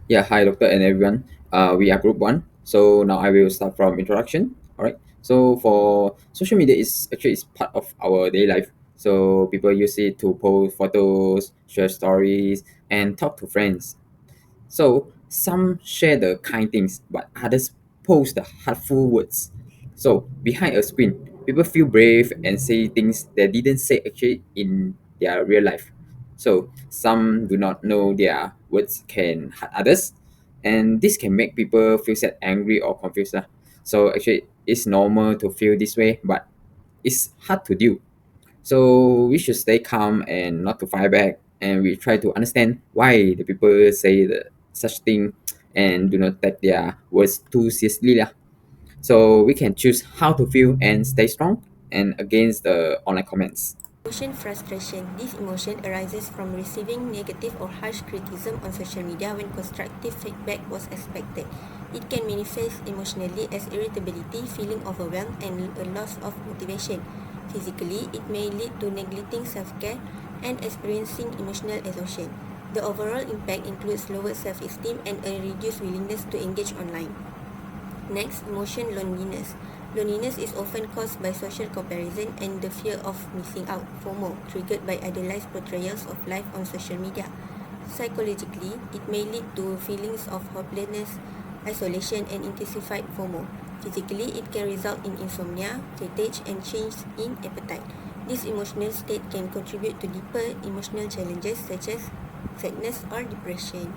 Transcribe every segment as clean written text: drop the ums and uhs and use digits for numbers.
Yeah, hi, doctor, and everyone. We are group one. So now I will start from introduction. All right. So for social media is actually is part of our daily life. So people use it to post photos, share stories, and talk to friends. So some share the kind things, but others post the hurtful words. So behind a screen, people feel brave and say things they didn't say actually in their real life. So some do not know their words can hurt others, and this can make people feel sad, angry, or confused. So actually, it's normal to feel this way, but it's hard to do. So we should stay calm and not to fire back, and we try to understand why the people say such thing, and do not take their words too seriously. Lah. So we can choose how to feel and stay strong and against the online comments. Emotion frustration. This emotion arises from receiving negative or harsh criticism on social media when constructive feedback was expected. It can manifest emotionally as irritability, feeling overwhelmed, and a loss of motivation. Physically, it may lead to neglecting self-care and experiencing emotional exhaustion. The overall impact includes lowered self-esteem and a reduced willingness to engage online. Next, emotion loneliness. Loneliness is often caused by social comparison and the fear of missing out, FOMO, triggered by idealized portrayals of life on social media. Psychologically, it may lead to feelings of hopelessness, isolation, and intensified FOMO. Physically, it can result in insomnia, fatigue, and change in appetite. This emotional state can contribute to deeper emotional challenges such as sadness or depression.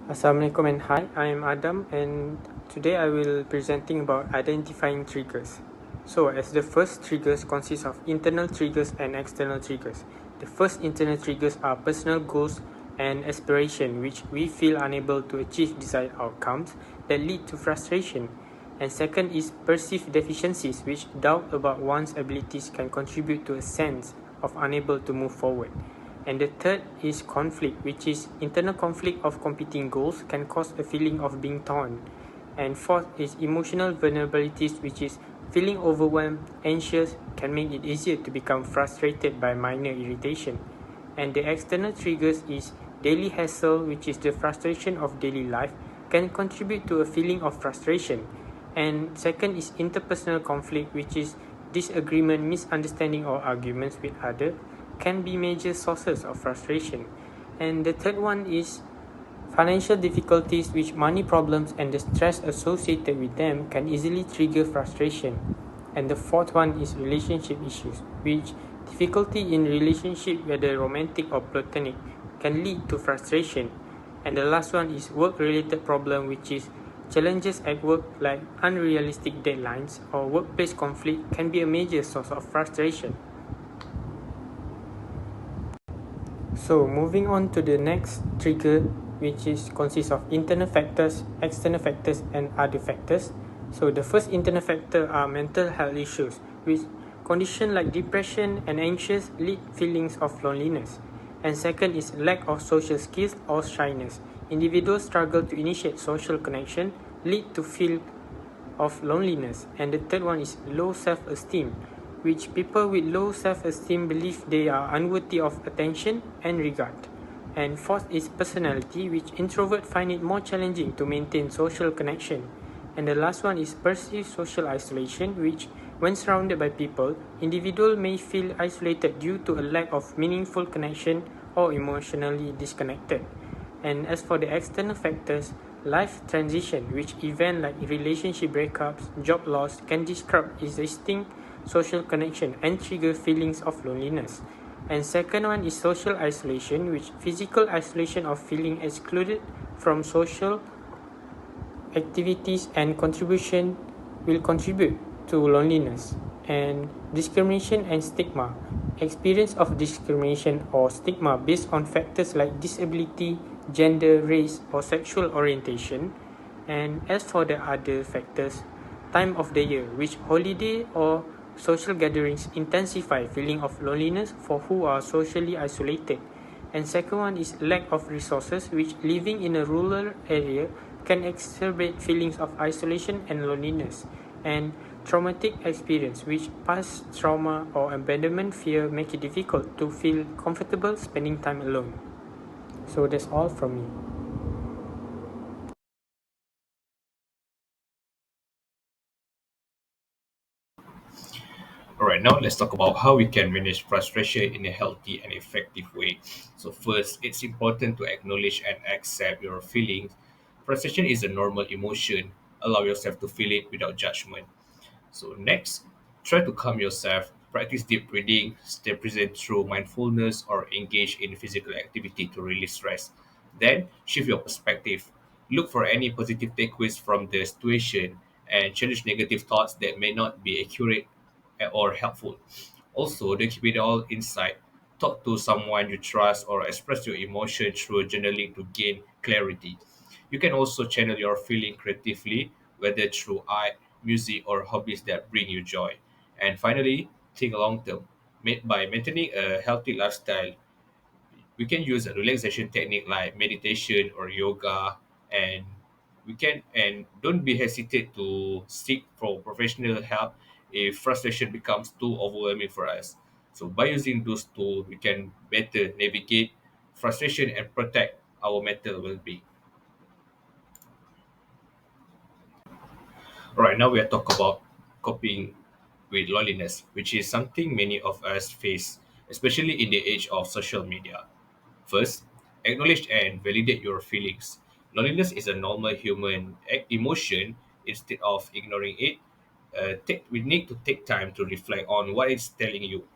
Assalamualaikum and hi, I am Adam and today I will presenting about identifying triggers. So as the first triggers consists of internal triggers and external triggers. The first internal triggers are personal goals and aspiration which we feel unable to achieve desired outcomes that lead to frustration. And second is perceived deficiencies which doubt about one's abilities can contribute to a sense of unable to move forward. And the third is conflict, which is internal conflict of competing goals can cause a feeling of being torn. And fourth is emotional vulnerabilities, which is feeling overwhelmed, anxious, can make it easier to become frustrated by minor irritation. And the external triggers is daily hassle, which is the frustration of daily life, can contribute to a feeling of frustration. And second is interpersonal conflict, which is disagreement, misunderstanding, or arguments with others can be major sources of frustration. And the third one is financial difficulties, which money problems and the stress associated with them can easily trigger frustration. And the fourth one is relationship issues, which difficulty in relationship, whether romantic or platonic, can lead to frustration. And the last one is work-related problem, which is challenges at work like unrealistic deadlines or workplace conflict can be a major source of frustration. So moving on to the next trigger, which is consists of internal factors, external factors, and other factors. So the first internal factor are mental health issues, which condition like depression and anxious lead feelings of loneliness. And second is lack of social skills or shyness. Individuals struggle to initiate social connection, lead to feel of loneliness. And the third one is low self-esteem, which people with low self-esteem believe they are unworthy of attention and regard. And fourth is personality, which introverts find it more challenging to maintain social connection. And the last one is perceived social isolation, which when surrounded by people, individual may feel isolated due to a lack of meaningful connection or emotionally disconnected. And as for the external factors, life transition, which event like relationship breakups, job loss can disrupt existing social connection and trigger feelings of loneliness. And second one is social isolation, which physical isolation of feeling excluded from social activities and contribution will contribute to loneliness. And discrimination and stigma, experience of discrimination or stigma based on factors like disability, gender, race, or sexual orientation. And as for the other factors, time of the year, which holiday or social gatherings intensify feeling of loneliness for who are socially isolated. And second one is lack of resources, which living in a rural area can exacerbate feelings of isolation and loneliness. and traumatic experience, which past trauma or abandonment fear make it difficult to feel comfortable spending time alone. So that's all from me. All right, now let's talk about how we can manage frustration in a healthy and effective way. So, first, it's important to acknowledge and accept your feelings. Frustration is a normal emotion. Allow yourself to feel it without judgment. So, next, try to calm yourself. Practice deep breathing, stay present through mindfulness, or engage in physical activity to release stress. Then, shift your perspective. Look for any positive takeaways from the situation and challenge negative thoughts that may not be accurate or helpful. Also, don't keep it all inside. Talk to someone you trust or express your emotion through journaling to gain clarity. You can also channel your feeling creatively, whether through art, music, or hobbies that bring you joy. And finally, think long term. By maintaining a healthy lifestyle, we can use a relaxation technique like meditation or yoga, and we can and don't be hesitate to seek for professional help if frustration becomes too overwhelming for us. So by using those tools, we can better navigate frustration and protect our mental well-being. All right, now we are talking about coping with loneliness, which is something many of us face, especially in the age of social media. First, acknowledge and validate your feelings. Loneliness is a normal human emotion. Instead of ignoring it, we need to take time to reflect on what it's telling you.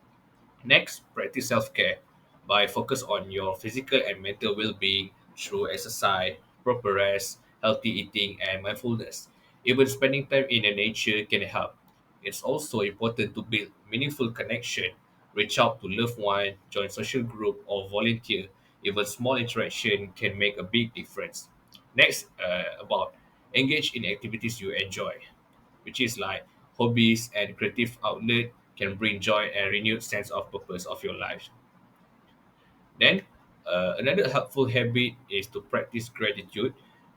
Next, practice self care by focus on your physical and mental well being through exercise, proper rest, healthy eating, and mindfulness. Even spending time in the nature can help. It's also important to build meaningful connection, reach out to loved one, join social group, or volunteer. Even small interaction can make a big difference. Next, about engage in activities you enjoy, which is like hobbies and creative outlet can bring joy and renewed sense of purpose of your life. Then, another helpful habit is to practice gratitude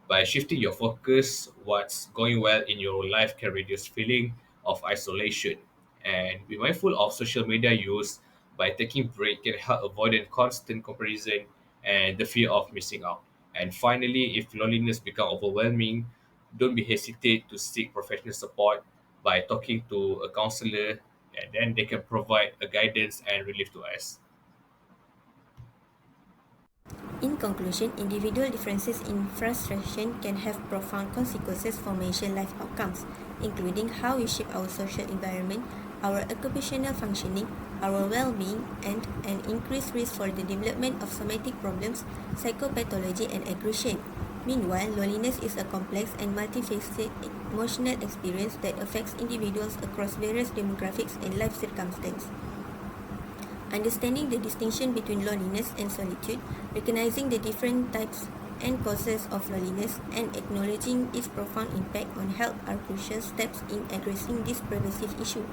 by shifting your focus. What's going well in your life can reduce feeling of isolation, and be mindful of social media use. By taking break can help avoid constant comparison and the fear of missing out. And finally, if loneliness become overwhelming, don't be hesitate to seek professional support by talking to a counselor, and then they can provide a guidance and relief to us. In conclusion, individual differences in frustration can have profound consequences for major life outcomes, including how we shape our social environment, our occupational functioning, our well-being, and an increased risk for the development of somatic problems, psychopathology, and aggression. Meanwhile, loneliness is a complex and multifaceted emotional experience that affects individuals across various demographics and life circumstances. Understanding the distinction between loneliness and solitude, recognizing the different types and causes of loneliness, and acknowledging its profound impact on health are crucial steps in addressing this pervasive issue.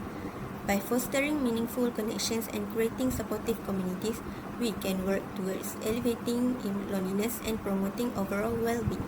By fostering meaningful connections and creating supportive communities, we can work towards alleviating loneliness and promoting overall well-being.